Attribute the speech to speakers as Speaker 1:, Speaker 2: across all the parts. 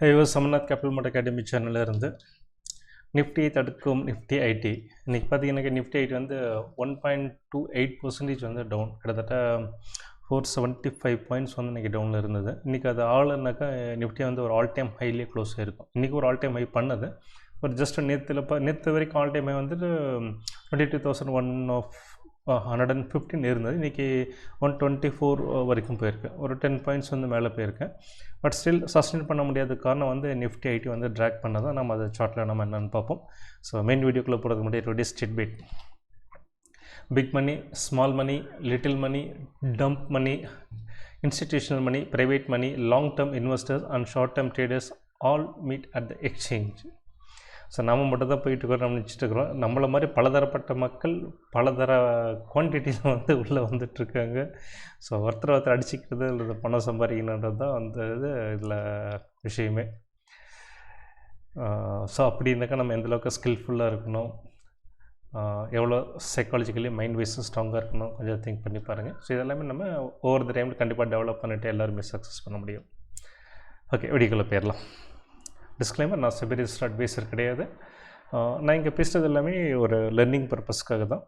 Speaker 1: இவர் Samnath capital market academy சேனலில் இருந்து நிஃப்டி தடுக்கும் நிஃப்டி ஐடி இன்றைக்கி பார்த்தீங்கன்னா நிஃப்டி ஐடி வந்து 1.28% வந்து டவுன், கிட்டத்தட்ட 475 பாயிண்ட்ஸ் வந்து இன்றைக்கி டவுனில் இருந்தது. இன்றைக்கி அது ஆளுனாக்கா நிஃப்டி வந்து ஒரு ஆல் டைம் ஹைலேயே க்ளோஸ் ஆகிருக்கும். இன்றைக்கி ஒரு ஆல் டைம் ஹை பண்ணது ஒரு ஜஸ்ட் நேற்று வரைக்கும் ஆல் டைம் ஹை வந்துட்டு 22,115 இருந்தது. இன்றைக்கி 124 வரைக்கும் போயிருக்கு, ஒரு 10 பாயிண்ட்ஸ் வந்து மேலே போயிருக்கேன். பட் ஸ்டில் சஸ்டெயின் பண்ண முடியாத காரணம் வந்து நிஃப்டி ஐடி வந்து ட்ராக் பண்ணதான். நம்ம அதை சார்ட்டில் நம்ம என்னென்னு பார்ப்போம். ஸோ மெயின் வீடியோக்குள்ளே போகிறதுக்கு முன்னாடி today state bit big money, small money, little money, dumb money, institutional money, private money, long term investors and short term traders all meet at the exchange. So நம்ம மட்டும் தான் போயிட்டுருக்கோம், நம்ம நினச்சிட்டுருக்குறோம். நம்மளை மாதிரி பலதரப்பட்ட மக்கள் பலதர குவான்டிட்டியில் வந்து உள்ளே வந்துட்டுருக்காங்க. ஸோ ஒருத்தர் அடிச்சிக்கிறது இல்லை பணம் சம்பாதிக்கணுன்றது தான் வந்து இதில் விஷயமே. ஸோ அப்படின்னாக்கா நம்ம எந்தளவுக்கு ஸ்கில்ஃபுல்லாக இருக்கணும், எவ்வளோ சைக்காலஜிக்கலி மைண்ட் வைஸும் ஸ்ட்ராங்காக இருக்கணும், கொஞ்சம் திங்க் பண்ணி பாருங்கள். ஸோ இதெல்லாமே நம்ம ஓவர் த டைமில் கண்டிப்பாக டெவலப் பண்ணிவிட்டு எல்லாருமே சக்ஸஸ் பண்ண முடியும். ஓகே, வீடியோக்குள்ளே போயிடலாம். டிஸ்க்ளைமர், நான் செபி ரிஜிஸ்டர்ட் அட்வைசர் கிடையாது. நான் இங்கே பேசுகிறது எல்லாமே ஒரு லெர்னிங் பர்பஸ்க்காக தான்.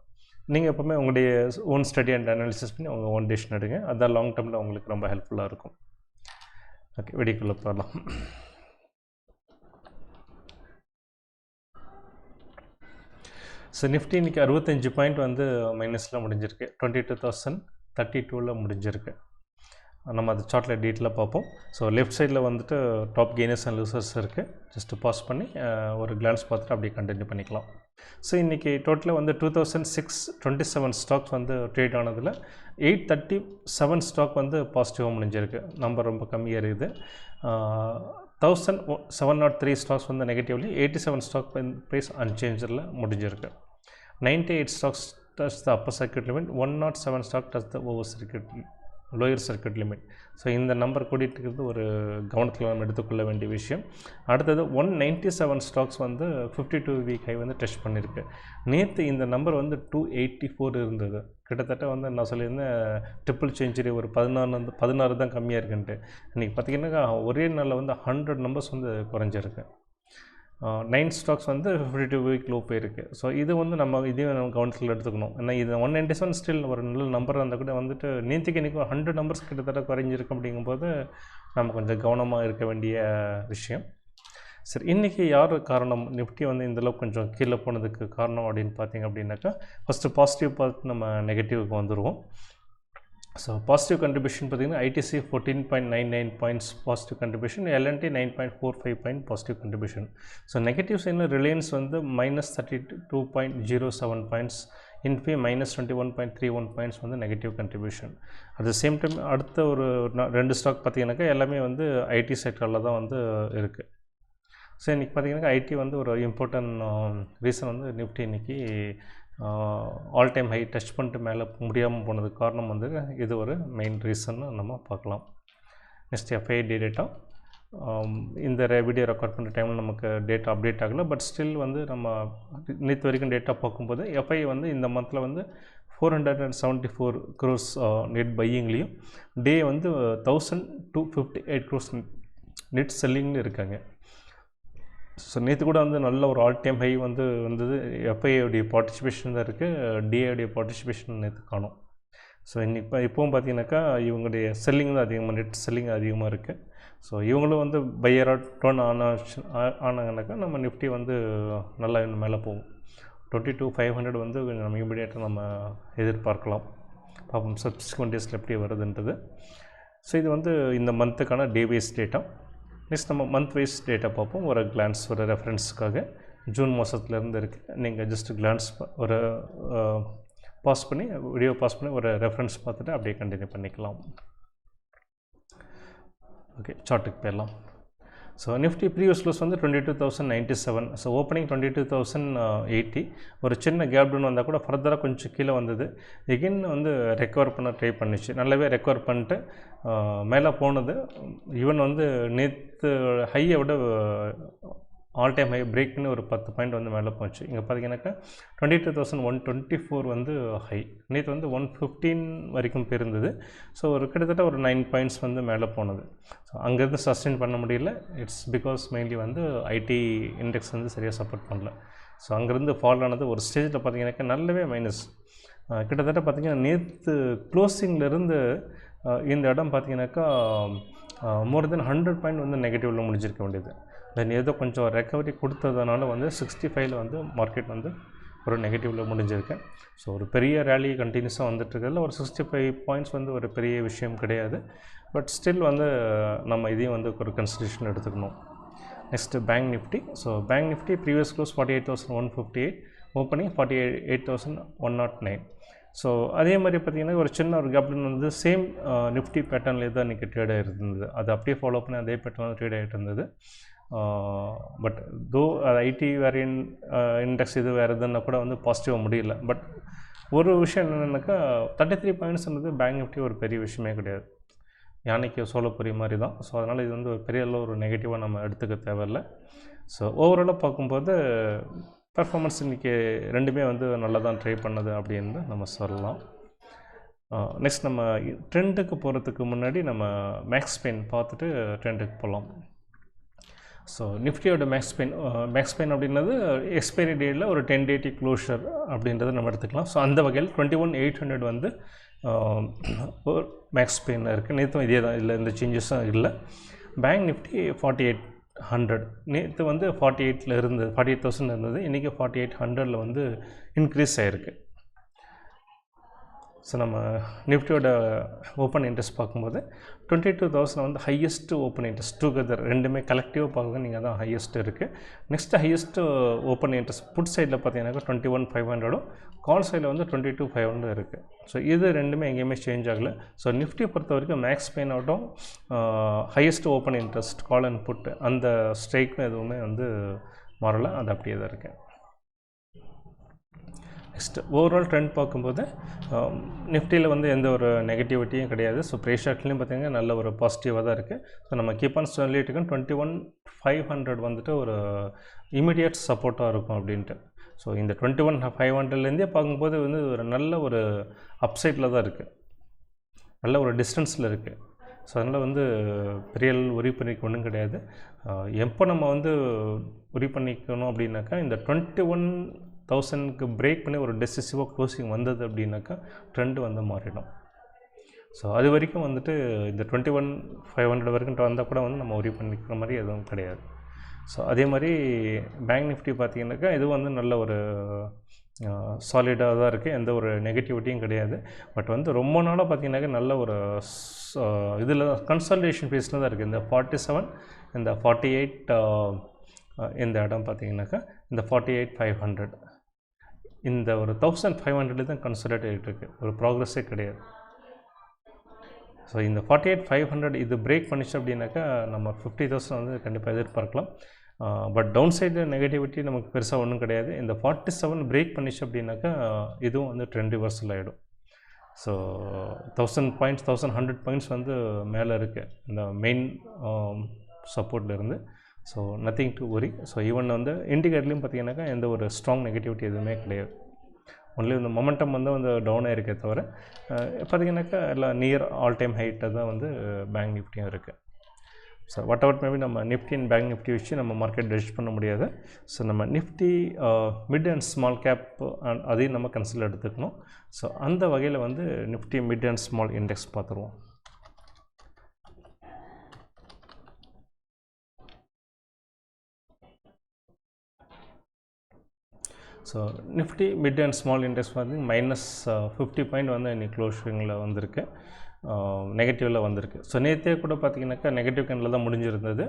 Speaker 1: நீங்கள் எப்போவுமே உங்களுடைய ஓன் ஸ்டடி அண்ட் அனாலிசிஸ் பண்ணி உங்கள் ஓன் டெசிஷன் எடுங்க. அதுதான் லாங் டேர்மில் உங்களுக்கு ரொம்ப ஹெல்ப்ஃபுல்லாக இருக்கும். ஓகே, வீடியோக்குள்ளே போயிடலாம். ஸோ நிஃப்டி இன்றைக்கி 65 பாயிண்ட் வந்து மைனஸில் முடிஞ்சிருக்கு, 22,032 முடிஞ்சிருக்கு. நம்ம அது சார்ட்டில் டீட்டெயிலாக பார்ப்போம். ஸோ லெஃப்ட் சைடில் வந்துட்டு டாப் கெய்னர்ஸ் அண்ட் லூசர்ஸ் இருக்குது. ஜஸ்ட்டு பாஸ் பண்ணி ஒரு கிளான்ஸ் பார்த்துட்டு அப்படியே கண்டினியூ பண்ணிக்கலாம். ஸோ இன்றைக்கி டோட்டலாக வந்து 2627 ஸ்டாக்ஸ் வந்து ட்ரேட் ஆனதில் 837 ஸ்டாக் வந்து பாசிட்டிவாக முடிஞ்சிருக்கு. நம்பர் ரொம்ப கம்மியாக இருக்குது. 1703 ஸ்டாக்ஸ் வந்து நெகட்டிவ்லி, 87 ஸ்டாக் ப்ரைஸ் அன்சேஞ்சில் முடிஞ்சிருக்கு. 98 stocks touch the upper circuit limit, 107 stock touch the lower circuit limit. So இந்த நம்பர் கூட்டிகிட்டு இருக்கிறது ஒரு கவனத்தில் நம்ம எடுத்துக்கொள்ள வேண்டிய விஷயம். அடுத்தது 197 ஸ்டாக்ஸ் வந்து 52 வீக் ஹை வந்து டச் பண்ணியிருக்கு. நேற்று இந்த நம்பர் வந்து 284 இருந்தது. கிட்டத்தட்ட வந்து நான் சொல்லியிருந்தேன் ட்ரிபிள் செஞ்சுரி ஒரு 16 தான் கம்மியாக இருக்குன்ட்டு. இன்றைக்கி பார்த்திங்கன்னா ஒரே நாளில் வந்து 100 நம்பர்ஸ் வந்து குறைஞ்சிருக்கு. 9 ஸ்டாக்ஸ் வந்து 52 வீக் லோ போயிருக்கு. ஸோ இது வந்து நம்ம இதையும் நம்ம கவனத்தில் எடுத்துக்கணும். ஏன்னா இது 197 ஸ்டில் ஒரு நல்ல நம்பர் இருந்தால் கூட வந்துட்டு நேற்றுக்கு இன்றைக்கி 100 நம்பர்ஸ் கிட்டத்தட்ட குறைஞ்சிருக்கு. அப்படிங்கும்போது நம்ம கொஞ்சம் கவனமாக இருக்க வேண்டிய விஷயம். சரி, இன்றைக்கி யார் காரணம் நிஃப்டி வந்து இந்தளவுக்கு கொஞ்சம் கீழே போனதுக்கு காரணம் அப்படின்னு பார்த்தீங்க அப்படின்னாக்கா, ஃபஸ்ட்டு பாசிட்டிவ் பார்த்து நம்ம நெகட்டிவ்க்கு வந்துடுவோம். ஸோ பாசிட்டிவ் கண்ட்ரிபியூஷன் பார்த்திங்கன்னா ITC 14.99 points positive contribution, L&T 9.45 point positive contribution. So negative சைடில் ரிலையன்ஸ் வந்து -32.07 பாயிண்ட்ஸ், இன்ஃபி -21.31 பாயிண்ட்ஸ் வந்து negative contribution. At the same time அடுத்த ஒரு 2 ஸ்டாக் பார்த்திங்கனாக்கா எல்லாமே வந்து ஐடி செக்டரில் தான் வந்து இருக்குது. ஸோ இன்றைக்கி பார்த்திங்கனாக்கா ஐடி வந்து ஒரு இம்பார்ட்டன்ட் ரீசன் வந்து நிஃப்டி இன்றைக்கி ஆல் டைம் ஹை டச் பண்ணிட்டு மேலே முடியாமல் போனதுக்கு காரணம் வந்து இது ஒரு மெயின் ரீசன்னு நம்ம பார்க்கலாம். Next FID data. இந்த வீடியோ ரெக்கார்ட் பண்ணுற டைமில் நமக்கு டேட்டா அப்டேட் ஆகலை. பட் ஸ்டில் வந்து நம்ம நேற்று வரைக்கும் டேட்டா பார்க்கும்போது எஃப்ஐ வந்து இந்த மந்தில் வந்து 474 crores நெட் பையிங்லேயும், டே வந்து 1258 crores நெட் செல்லிங்னு இருக்காங்க. ஸோ நேற்று கூட வந்து நல்ல ஒரு ஆல் டைம் ஹை வந்து வந்தது. எஃப்ஐயோடைய பார்ட்டிசிபேஷன் தான் இருக்குது, டிஏடைய பார்ட்டிசிபேஷன் நேற்று காணும். ஸோ இப்போவும் பார்த்தீங்கன்னாக்கா இவங்களுடைய செல்லிங் தான் அதிகமாக, நெட் செல்லிங் அதிகமாக இருக்குது. ஸோ இவங்களும் வந்து பையராக டோன் ஆனாங்கனாக்கா நம்ம நிஃப்டி வந்து நல்லா இன்னும் மேலே போகும். 22,500 வந்து நம்ம இமீடியட்டாக நம்ம எதிர்பார்க்கலாம். பார்ப்போம் சப்ஸ்கிரிப்ட் டேஸில் எப்படி வருதுன்றது. ஸோ இது வந்து இந்த மந்த்துக்கான டே வைஸ் டேட்டா. நெக்ஸ்ட் நம்ம மந்த் வைஸ் டேட்டா பார்ப்போம். ஒரு கிளான்ஸ், ஒரு ரெஃபரன்ஸுக்காக ஜூன் மாதத்துலேருந்து இருக்குது. நீங்கள் ஜஸ்ட் கிளான்ஸ் ஒரு பாஸ் பண்ணி வீடியோ பாஸ் பண்ணி ஒரு ரெஃபரன்ஸ் பார்த்துட்டு அப்படியே கண்டினியூ பண்ணிக்கலாம். ஓகே, சார்ட்டுக்கு போயிடலாம். ஸோ நிஃப்டி ப்ரீவியஸ் க்ளோஸ் வந்து 22,097. So opening 22,080. ஒரு சின்ன கேப் டவுன் வந்தால் கூட ஃபர்தராக கொஞ்சம் கீழே வந்தது. எகெயின் வந்து ரெக்கவர் பண்ண ட்ரை பண்ணிச்சு, நல்லாவே ரெக்கவர் பண்ணிட்டு மேலே போனது. ஈவன் வந்து நேற்று ஹையை விட ஆல் டைம் ஹை பிரேக் பண்ணி ஒரு 10 பாயிண்ட் வந்து மேலே போச்சு. இங்கே பார்த்தீங்கன்னாக்கா 22,124 வந்து ஹை. நேற்று வந்து 115 வரைக்கும் போயிருந்தது. ஸோ ஒரு கிட்டத்தட்ட ஒரு 9 பாயிண்ட்ஸ் வந்து மேலே போனது. ஸோ அங்கேருந்து சஸ்டெயின் பண்ண முடியல. இட்ஸ் பிகாஸ் மெயின்லி வந்து ஐடி இண்டெக்ஸ் வந்து சரியாக சப்போர்ட் பண்ணல. ஸோ அங்கேருந்து ஃபால் ஆனது ஒரு ஸ்டேஜில் பார்த்தீங்கன்னாக்கா நல்லாவே மைனஸ். கிட்டத்தட்ட பார்த்திங்கன்னா நேற்று க்ளோசிங்லேருந்து இந்த இடம் பார்த்திங்கனாக்கா மோர் தென் 100 பாயிண்ட் வந்து நெகட்டிவில் முடிஞ்சிருக்க வேண்டியது. தென் ஏதோ கொஞ்சம் ரெக்கவரி கொடுத்ததுனால வந்து 65ல் வந்து மார்க்கெட் வந்து ஒரு நெகட்டிவில் முடிஞ்சிருக்கேன். ஸோ ஒரு பெரிய ரேலி கண்டினியூஸாக வந்துட்டுருக்கிறதுல ஒரு 65 பாயிண்ட்ஸ் வந்து ஒரு பெரிய விஷயம் கிடையாது. பட் ஸ்டில் வந்து நம்ம இதையும் வந்து ஒரு கன்சிடரேஷன் எடுத்துக்கணும். Next bank Nifty. So bank Nifty previous close 48,158, opening 48,109. So அதே மாதிரி பார்த்திங்கன்னா ஒரு சின்ன ஒரு கேப்டன் வந்து சேம் நிஃப்டி பேட்டர்ன்லேயே தான் இன்றைக்கி ட்ரேட் ஆகிருந்தது. அது அப்படியே ஃபாலோ பண்ணி அதே பேட்டர்ன் ட்ரேட் ஆகிட்டு இருந்தது. பட் தோ ஐடி வேறு இண்டெக்ஸ் இது வேறு எதுன்னா கூட வந்து பாசிட்டிவாக முடியல. பட் ஒரு விஷயம் என்னென்னாக்கா 33 பாயிண்ட்ஸ்ன்றது பேங்க் நிஃப்டி ஒரு பெரிய விஷயமே கிடையாது. யானைக்கு சோளப்பொரி மாதிரி தான். ஸோ அதனால் இது வந்து ஒரு பெரிய அளவு ஒரு நெகட்டிவாக நம்ம எடுத்துக்க தேவையில்லை. ஸோ ஓவராலாக பார்க்கும்போது பெர்ஃபார்மன்ஸ் இன்றைக்கி ரெண்டுமே வந்து நல்லா தான் ட்ரை பண்ணது அப்படின்னு நம்ம சொல்லலாம். நெக்ஸ்ட் நம்ம ட்ரெண்டுக்கு போகிறதுக்கு முன்னாடி நம்ம மேக்ஸ் பெயின் பார்த்துட்டு ட்ரெண்டுக்கு போகலாம். ஸோ நிஃப்டியோட மேக்ஸ் பெயின் அப்படின்றது எக்ஸ்பைரி டேட்டில் ஒரு 10 டேட்டி க்ளோஷர் அப்படின்றத நம்ம எடுத்துக்கலாம். ஸோ அந்த வகையில் 21,800 வந்து மேக்ஸ் பெயினில் இருக்குது. நேற்றும் இதே தான், இல்லை எந்த சேஞ்சஸும் இல்லை. பேங்க் நிஃப்டி 4800, நேற்று வந்து 48ல் இருந்தது, 48,000 இருந்தது. இன்றைக்கி 4800 வந்து இன்க்ரீஸ் ஆகிருக்கு. ஸோ நம்ம நிஃப்டியோட ஓப்பன் இன்ட்ரெஸ்ட் பார்க்கும்போது 22,000 வந்து ஹையஸ்ட்டு ஓப்பன் இன்ட்ரெஸ்ட் டுகெதர், ரெண்டுமே கலெக்டிவாக பார்க்கும்போது நீங்கள் தான் ஹையஸ்ட்டு இருக்குது. Next highest open interest put சைடில் பார்த்தீங்கன்னாக்கா 21,500, கால் சைடில் வந்து 22,500 இருக்குது. ஸோ இது ரெண்டுமே எங்கேயுமே சேஞ்ச் ஆகலை. ஸோ நிஃப்டியை பொறுத்த வரைக்கும் மேக்ஸ் பெயின் ஆகட்டும், highest open interest call and put அந்த ஸ்ட்ரைக்கும் எதுவுமே வந்து மாறலை, அது அப்படியே தான் இருக்குது. நெக்ஸ்ட் ஓவரால் ட்ரெண்ட் பார்க்கும்போது நிஃப்டியில் வந்து எந்த ஒரு நெகட்டிவிட்டியும் கிடையாது. ஸோ ப்ரைஸ் ஆக்ட்லேயும் பார்த்திங்கன்னா நல்ல ஒரு பாசிட்டிவாக தான் இருக்குது. ஸோ நம்ம கீப் ஆன் சொல்லிட்டு 21,500 வந்துட்டு ஒரு இமீடியட் சப்போர்ட்டாக இருக்கும் அப்படின்ட்டு. ஸோ இந்த 21,500லேருந்தே பார்க்கும்போது வந்து ஒரு நல்ல ஒரு அப்சைட்டில் தான் இருக்குது, நல்ல ஒரு டிஸ்டன்ஸில் இருக்குது. ஸோ அதனால் வந்து பெரிய உரி பண்ணிக்க ஒன்றும் கிடையாது. எப்போ நம்ம வந்து உரி பண்ணிக்கணும் அப்படின்னாக்கா இந்த 21,000க்கு பிரேக் பண்ணி ஒரு டெசிசிவாக க்ளோசிங் வந்தது அப்படின்னாக்கா ட்ரெண்டு வந்து மாறிடும். ஸோ அது வரைக்கும் வந்துட்டு இந்த 21,500 வரைக்கும் வந்தால் கூட வந்து நம்ம உரி பண்ணிக்கிற மாதிரி எதுவும் கிடையாது. ஸோ அதே மாதிரி பேங்க் நிஃப்டி பார்த்திங்கனாக்கா இது வந்து நல்ல ஒரு சாலிடாக தான் இருக்குது, எந்த ஒரு நெகட்டிவிட்டியும் கிடையாது. பட் வந்து ரொம்ப நாளாக பார்த்திங்கனாக்கா நல்ல ஒரு இதில் கன்சாலிடேஷன் ஃபேஸில் தான் இருக்குது. இந்த 47, இந்த 48, இந்த இடம் பார்த்திங்கனாக்கா இந்த 48,500, இந்த ஒரு 1,500 தான் கன்சாலிடேட் ஆகிட்டு இருக்குது, ஒரு ப்ராக்ரஸே கிடையாது. ஸோ இந்த 48,500 இது பிரேக் பண்ணிச்சு அப்படின்னாக்கா நம்ம 50,000 வந்து கண்டிப்பாக எதிர்பார்க்கலாம். பட் டவுன் சைடு நெகட்டிவிட்டி நமக்கு பெருசாக ஒன்றும் கிடையாது. இந்த 47 பிரேக் பண்ணிச்சு அப்படின்னாக்கா இதுவும் வந்து ட்ரெண்ட் ரிவர்சல் ஆகிடும். ஸோ 1000 பாயிண்ட்ஸ் 1100 பாயிண்ட்ஸ் வந்து மேலே இருக்குது இந்த மெயின் சப்போர்ட்லேருந்து. So nothing to worry. So even வந்து இண்டிகேட்டர்லையும் பார்த்திங்கனாக்கா எந்த ஒரு ஸ்ட்ராங் நெகட்டிவிட்டி எதுவுமே கிடையாது. ஒன்லி இந்த மொமெண்டம் வந்து டவுன் ஆகிருக்கே தவிர பார்த்திங்கனாக்கா எல்லாம் நியர் ஆல் டைம் ஹைட்டை தான் வந்து பேங்க் நிஃப்டியும் இருக்குது. ஸோ வாட் எவர் மேபி நம்ம நிஃப்டி அண்ட் பேங்க் நிஃப்டி வச்சு நம்ம மார்க்கெட் ஜட்ஜ் பண்ண முடியாது. ஸோ நம்ம Nifty mid and small cap and அதையும் நம்ம கன்சிடர் எடுத்துக்கணும். ஸோ அந்த வகையில் வந்து Nifty mid and small index பார்த்துருவோம். So Nifty mid and small index வந்து -50 பாயிண்ட் வந்து இன்றைக்கி க்ளோஷிங்கில் வந்திருக்கு, நெகட்டிவில் வந்திருக்கு. ஸோ நேற்றே கூட பார்த்திங்கனாக்கா நெகட்டிவ் கேண்டில் தான் முடிஞ்சிருந்தது.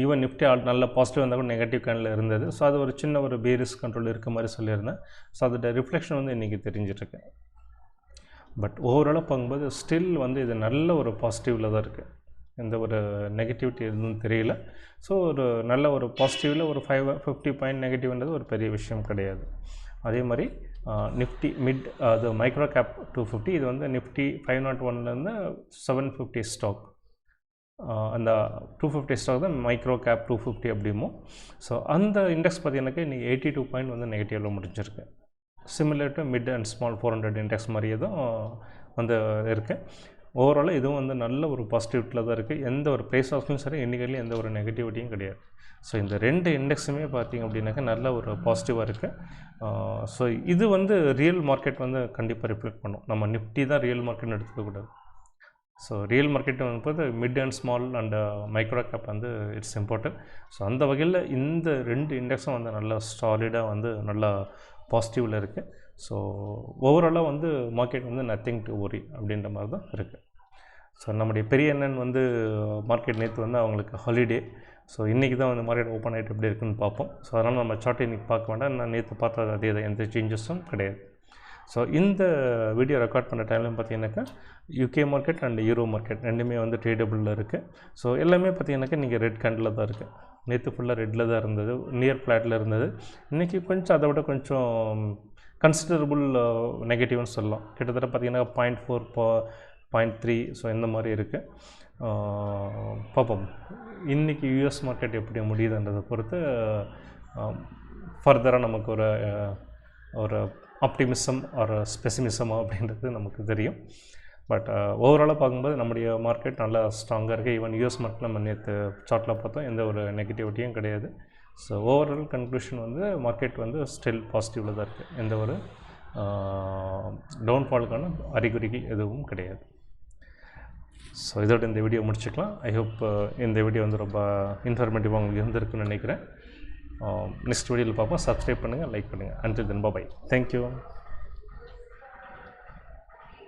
Speaker 1: ஈவன் நிஃப்டி நல்ல பாசிட்டிவ் வந்தால் கூட நெகட்டிவ் கேண்டில் இருந்தது. ஸோ அது ஒரு சின்ன ஒரு பேரிஸ் கண்ட்ரோல் இருக்க மாதிரி சொல்லியிருந்தேன். ஸோ அதோட ரிஃப்ளெக்ஷன் வந்து இன்றைக்கி தெரிஞ்சிட்ருக்கு. பட் ஓவராலாக பார்க்கும்போது ஸ்டில் வந்து இது நல்ல ஒரு பாசிட்டிவில் தான் இருக்குது, எந்த ஒரு நெகட்டிவிட்டி எதுவும் தெரியல. ஸோ ஒரு நல்ல ஒரு பாசிட்டிவில் ஒரு 50 பாயிண்ட் நெகட்டிவ்ன்றது ஒரு பெரிய விஷயம் கிடையாது. அதே மாதிரி நிஃப்டி மிட் அது மைக்ரோ கேப் 250, இது வந்து நிஃப்டி 501லேருந்து 750 ஸ்டாக். அந்த 250 ஸ்டாக் தான் மைக்ரோ கேப் 250 அப்படிமோ. ஸோ அந்த இண்டெக்ஸ் பார்த்தீங்கன்னாக்கா இன்றைக்கி 82 பாயிண்ட் வந்து நெகட்டிவில் முடிஞ்சிருக்கு. Similar to mid and small 400 index மாதிரியே தான் வந்து இருக்குது. ஓவராலாக இதுவும் வந்து நல்ல ஒரு பாசிட்டிவிட்டியில் தான் இருக்குது. எந்த ஒரு ப்ரைஸ் ஆஃப்லையும் சரி இண்டிகேட்லையும் எந்த ஒரு நெகட்டிவிட்டியும் கிடையாது. ஸோ இந்த 2 இண்டெக்ஸுமே பார்த்திங்க அப்படின்னாக்கா நல்ல ஒரு பாசிட்டிவாக இருக்குது. ஸோ இது வந்து ரியல் மார்க்கெட் வந்து கண்டிப்பாக ரிஃப்ளெக்ட் பண்ணும். நம்ம நிஃப்டி தான் ரியல் மார்க்கெட்னு எடுத்துக்கக்கூடாது. ஸோ ரியல் மார்க்கெட் வந்து mid and small and micro gap வந்து இட்ஸ் இம்பார்ட்டன்ட். ஸோ அந்த வகையில் இந்த 2 இண்டெக்ஸும் வந்து நல்லா சாலிடாக வந்து நல்லா பாசிட்டிவில் இருக்குது. ஸோ ஓவராலாக வந்து மார்க்கெட் வந்து நத்திங் டு ஒரி அப்படின்ற மாதிரி தான் இருக்குது. ஸோ நம்முடைய பெரிய அண்ணன் வந்து மார்க்கெட் நேற்று வந்து அவங்களுக்கு ஹாலிடே. ஸோ இன்றைக்கி தான் வந்து மார்க்கெட் ஓப்பன் ஆகிட்டு எப்படி இருக்குன்னு பார்ப்போம். ஸோ அதனால் நம்ம சார்ட் இன்றைக்கி பார்க்க வேண்டாம். நான் நேற்று பார்த்தது அதே தான், எந்த சேஞ்சஸும் கிடையாது. ஸோ இந்த வீடியோ ரெக்கார்ட் பண்ணுற டைம்லையும் பார்த்தீங்கன்னாக்கா UK market and euro market ரெண்டுமே வந்து ட்ரேடபிளில் இருக்குது. ஸோ எல்லாமே பார்த்தீங்கன்னாக்கா நீங்கள் ரெட் கேண்டில் தான் இருக்குது. நேற்று ஃபுல்லாக ரெட்டில் தான் இருந்தது, நியர் ஃப்ளாட்டில் இருந்தது. இன்றைக்கி கொஞ்சம் அதை விட கொஞ்சம் கன்சிடரபுள் நெகட்டிவ்னு சொல்லலாம். கிட்டத்தட்ட பார்த்திங்கன்னா 0.4 0.3 ஸோ இந்த மாதிரி இருக்குது. பார்ப்போம் இன்றைக்கி யூஎஸ் மார்க்கெட் எப்படி முடியுதுன்றதை பொறுத்து ஃபர்தராக நமக்கு ஒரு ஆப்டிமிசம் ஒரு ஸ்பெசிமிசமா அப்படின்றது நமக்கு தெரியும். பட் ஓவராலாக பார்க்கும்போது நம்முடைய மார்க்கெட் நல்லா ஸ்ட்ராங்காக இருக்குது. ஈவன் யூஎஸ் மார்க்கெட் நம்ம நேற்று சார்ட்டில் பார்த்தோம், எந்த ஒரு நெகட்டிவிட்டியும் கிடையாது. ஸோ ஓவரால் கன்க்ளூஷன் வந்து மார்க்கெட் வந்து ஸ்டில் பாசிட்டிவில் தான் இருக்குது. எந்த ஒரு டவுன்ஃபாலுக்கான அறிகுறிகள் எதுவும் கிடையாது. ஸோ இதோட இந்த வீடியோ முடிச்சுக்கலாம். ஐ ஹோப் இந்த வீடியோ வந்து ரொம்ப இன்ஃபர்மேட்டிவாக உங்களுக்கு இருந்திருக்குன்னு நினைக்கிறேன். நெக்ஸ்ட் வீடியோவில் பார்ப்போம். சப்ஸ்கிரைப் பண்ணுங்கள், லைக் பண்ணுங்கள். Until then bye. தேங்க்யூ.